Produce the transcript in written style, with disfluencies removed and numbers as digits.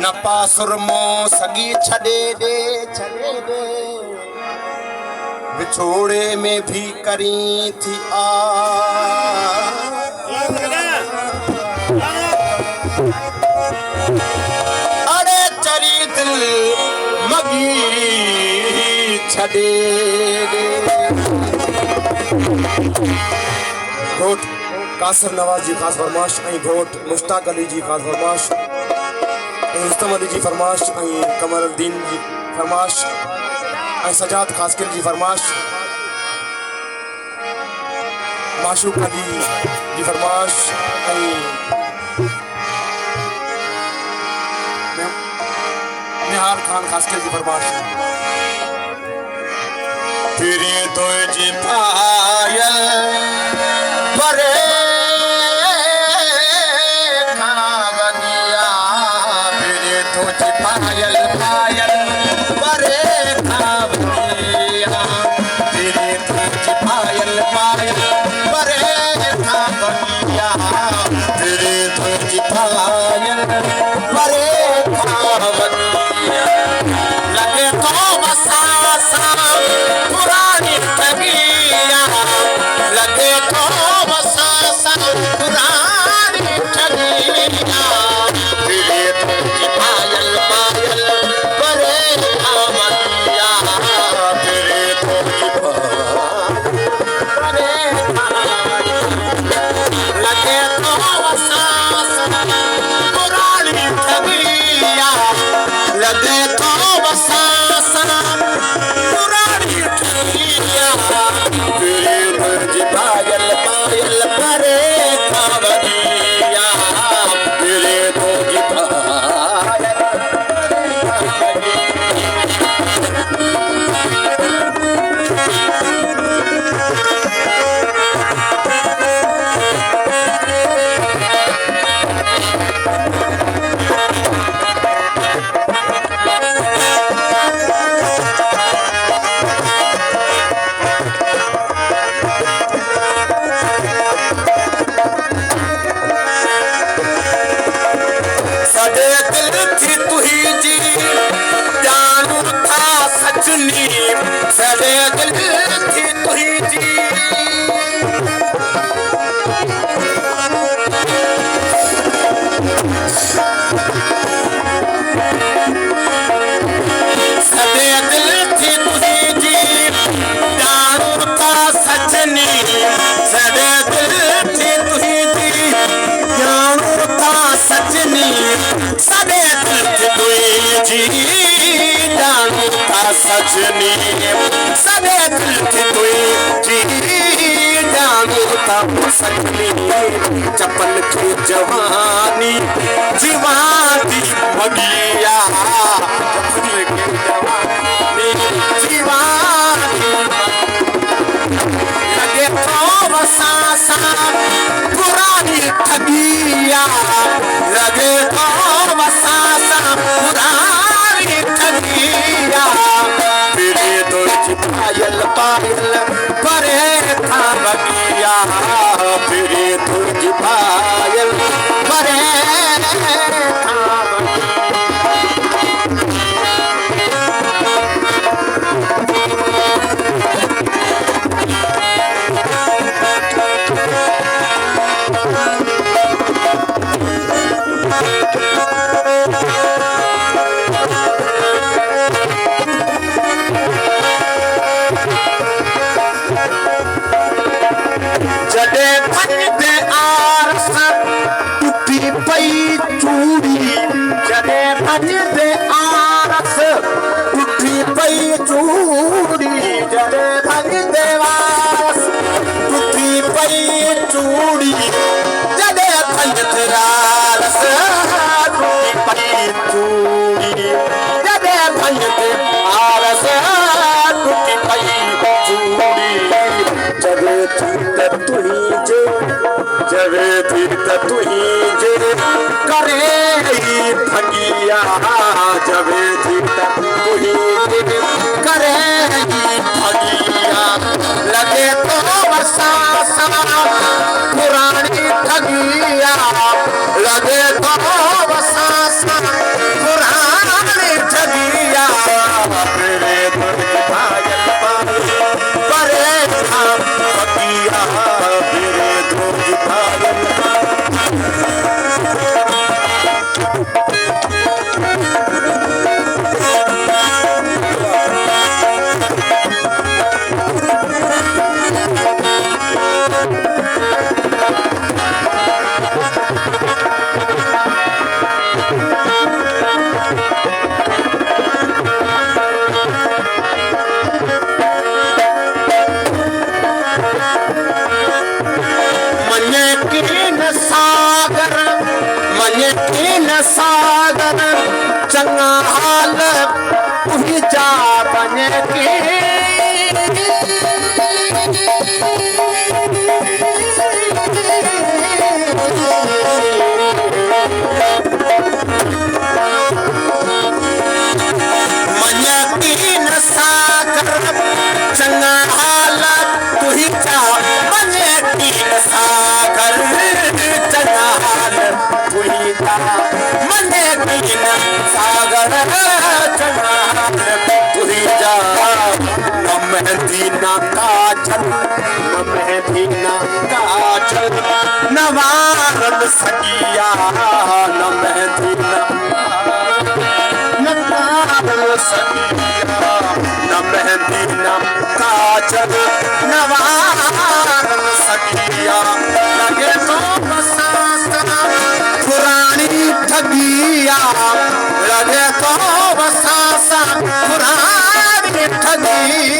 न पासुर मो सगी छड़े दे विछोड़े में भी करी थी आ अरे चरी दिल मगी छड़े दे घोट कासिर नवाज जी खास फरमाश घोट मुश्ताक अली जी खास फरमाश रुस्तम अली जी फरमाश कमरुद्दीन जी फरमाश सजाद खासकिर जी फरमाश माशूक अली जी फरमाश निहार खान खासकिर जी फरमाश फिर तो जी पायल परे पायल पायल परे खावनिया तेरे तुझ पायल पायल परे खावनिया तेरे तुझ पायल परे खावनिया लगे तो बसासा पुरानी ठगिया लगे तो बसासा पुरानी ठगिया तेरे तुझ पायल सदे दिल थी तुही जी सदे दिल थी तुही जी जानू था सजनी सदे दिल थी तुही जी जानू था सजनी सदे दिल थी तुही जी जानू था सजनी सदे दिल थी तुही जी जानू था सजनी चपल की जवानी जीवानी बगिया चपल की जवानी जीवानी लगे तो बसासा पुरानी ठगिया लगे तो बसासा पुरानी ठगिया फिरे तो पायल पायल परे था बगिया फिरे तो पायल परे था जडे भंजते आरस टूटी पई चूड़ी जडे भंजते आरस टूटी पई चूड़ी जडे भंजते आरस टूटी पई चूड़ी जडे भंजते आरस टूटी पई चूड़ी जडे भंजते आरस टूटी पई चूड़ी जबे थी तुही जे जबे थी तुही जे करे ठगिया जबे थी तुही जे करे ठगिया लगे तो बसासा पुरानी ठगिया सागर मने कीन सागर चंगा हाल तुही जा बने की चंगा हाल तुही जा बने तीन सागर चंगा हाल तुही जा बने तीन सागर चंगा हाल तुही जा न मेहंदी ना काजल न मेहंदी ना काजल न वारन सकिया न मेहंदी ना सकिया न मेहंदी न काजल न वारन सकिया लगे तो बसासा पुरानी ठगिया लगे तो बसासा पुरानी ठगिया